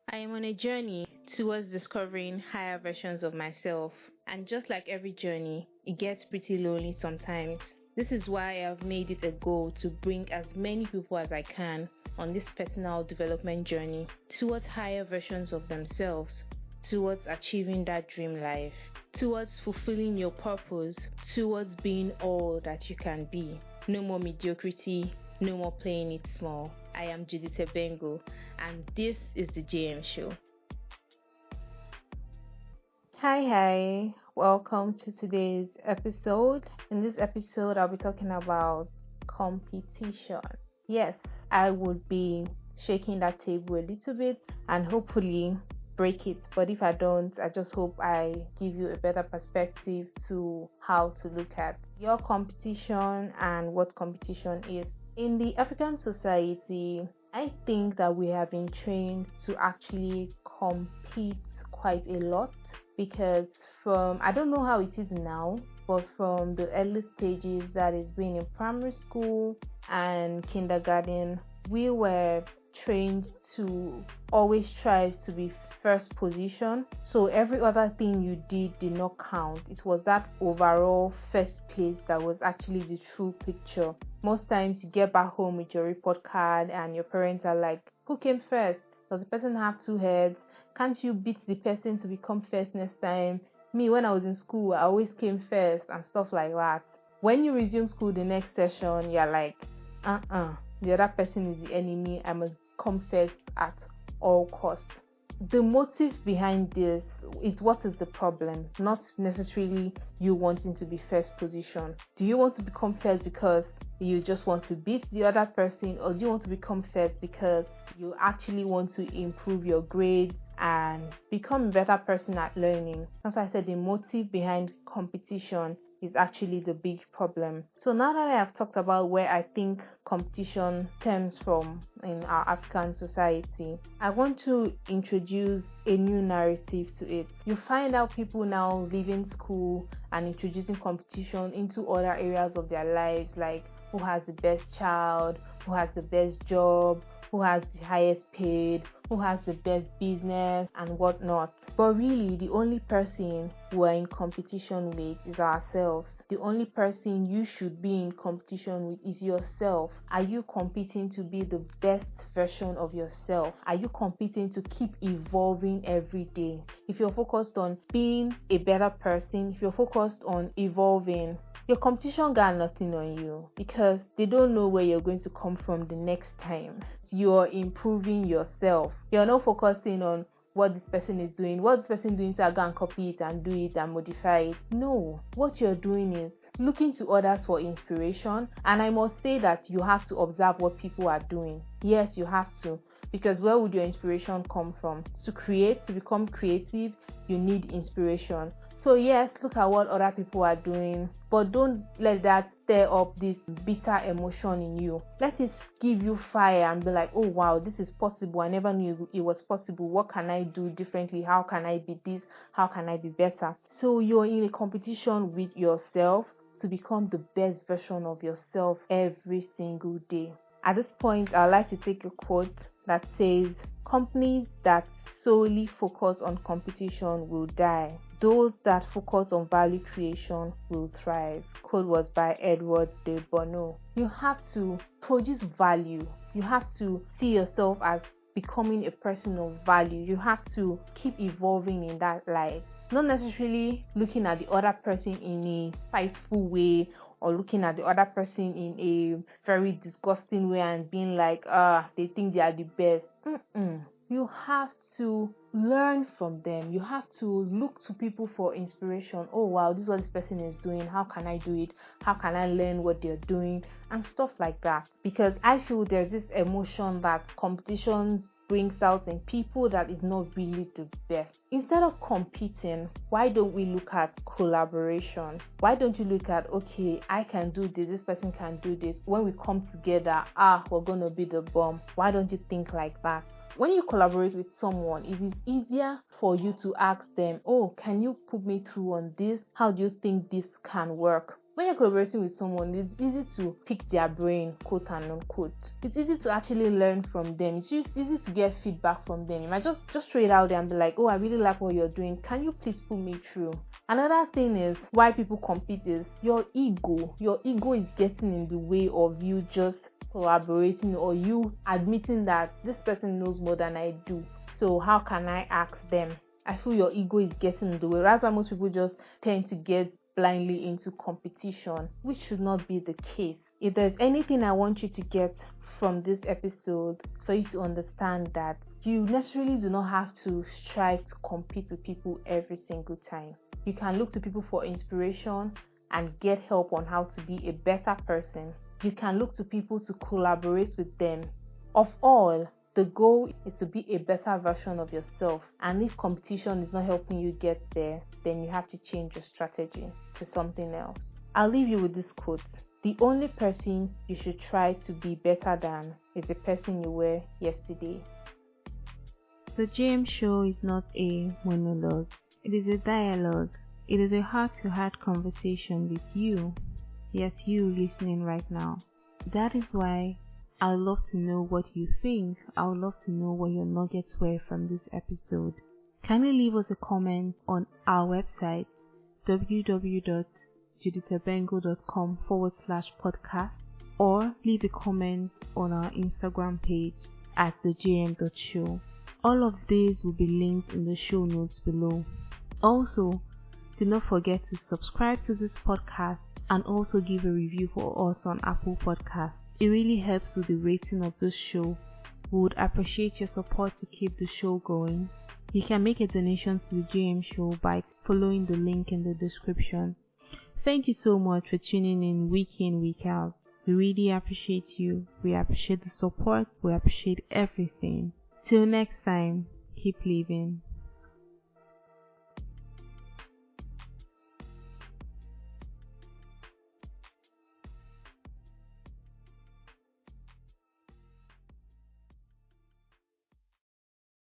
I am on a journey towards discovering higher versions of myself, and just like every journey, it gets pretty lonely sometimes. This is why I have made it a goal to bring as many people as I can on this personal development journey towards higher versions of themselves, towards achieving that dream life, towards fulfilling your purpose, towards being all that you can be. No more mediocrity, no more playing it small. I am Judith, and this is the JM Show. Hi, welcome to today's episode. In this episode, I'll be talking about competition. Yes, I would be shaking that table a little bit and hopefully break it. But if I don't, I just hope I give you a better perspective to how to look at your competition and what competition is. In the African society, I think that we have been trained to actually compete quite a lot because from I don't know how it is now, but from the early stages, that is being in primary school and kindergarten, we were trained to always strive to be first position. So every other thing you did not count. It was that overall first place that was actually the true picture. Most times you get back home with your report card and your parents are like, who came first? Does the person have two heads? Can't you beat the person to become first next time? Me, when I was in school, I always came first and stuff like that. When you resume school the next session, you're like, the other person is the enemy. I must come first at all costs. The motive behind this is what is the problem, not necessarily you wanting to be first position. Do you want to become first because you just want to beat the other person, or do you want to become first because you actually want to improve your grades and become a better person at learning? As I said, the motive behind competition is actually the big problem. So now that I have talked about where I think competition stems from in our African society, I want to introduce a new narrative to it. You find out people now leaving school and introducing competition into other areas of their lives, like who has the best child, who has the best job, who has the highest paid, who has the best business and whatnot. But really, the only person we're in competition with is ourselves. The only person you should be in competition with is yourself. Are you competing to be the best version of yourself? Are you competing to keep evolving every day? If you're focused on being a better person, if you're focused on evolving, your competition got nothing on you because they don't know where you're going to come from the next time. You're improving yourself. You're not focusing on what this person is doing. What this person is doing, so I go and copy it and do it and modify it. No, what you're doing is looking to others for inspiration. And I must say that you have to observe what people are doing. Yes, you have to. Because where would your inspiration come from? To create, to become creative, you need inspiration. So yes, look at what other people are doing, but don't let that stir up this bitter emotion in you. Let it give you fire and be like, oh wow, this is possible. I never knew it was possible. What can I do differently? How can I be this? How can I be better? So you're in a competition with yourself to become the best version of yourself every single day. At this point, I'd like to take a quote that says, companies that solely focus on competition will die. Those that focus on value creation will thrive. Quote was by Edward de Bono. You have to produce value. You have to see yourself as becoming a person of value. You have to keep evolving in that light. Not necessarily looking at the other person in a spiteful way or looking at the other person in a very disgusting way and being like, they think they are the best. You have to learn from them. You have to look to people for inspiration. Oh wow, this is what this person is doing. How can I do it? How can I learn what they're doing? And stuff like that. Because I feel there's this emotion that competition brings out in people that is not really the best. Instead of competing, why don't we look at collaboration? Why don't you look at, okay, I can do this person can do this. When we come together, we're gonna be the bomb. Why don't you think like that? When you collaborate with someone, it is easier for you to ask them, oh, can you put me through on this? How do you think this can work? when you're collaborating with someone, it's easy to pick their brain, quote and unquote. It's easy to actually learn from them. It's easy to get feedback from them. You might just throw it out there and be like, oh, I really like what you're doing. Can you please pull me through? Another thing is why people compete is your ego. Your ego is getting in the way of you just collaborating, or you admitting that this person knows more than I do. So how can I ask them? I feel your ego is getting in the way. That's why most people just tend to get blindly into competition, which should not be the case. If there's anything I want you to get from this episode, it's for you to understand that you necessarily do not have to strive to compete with people every single time. You can look to people for inspiration and get help on how to be a better person. You can look to people to collaborate with them. Of all, the goal is to be a better version of yourself. And if competition is not helping you get there, then you have to change your strategy to something else. I'll leave you with this quote. The only person you should try to be better than is the person you were yesterday. The JM Show is not a monologue. It is a dialogue. It is a heart-to-heart conversation with you. Yes, you listening right now. That is why I would love to know what you think. I would love to know what your nuggets were from this episode. Kindly leave us a comment on our website www.judithabengo.com/podcast, or leave a comment on our Instagram page at thejm.show. All of these will be linked in the show notes below. Also, do not forget to subscribe to this podcast and also give a review for us on Apple Podcasts. It really helps with the rating of this show. We would appreciate your support to keep the show going. You can make a donation to the JM Show by following the link in the description. Thank you so much for tuning in, week out. We really appreciate you. We appreciate the support. We appreciate everything. Till next time, keep living.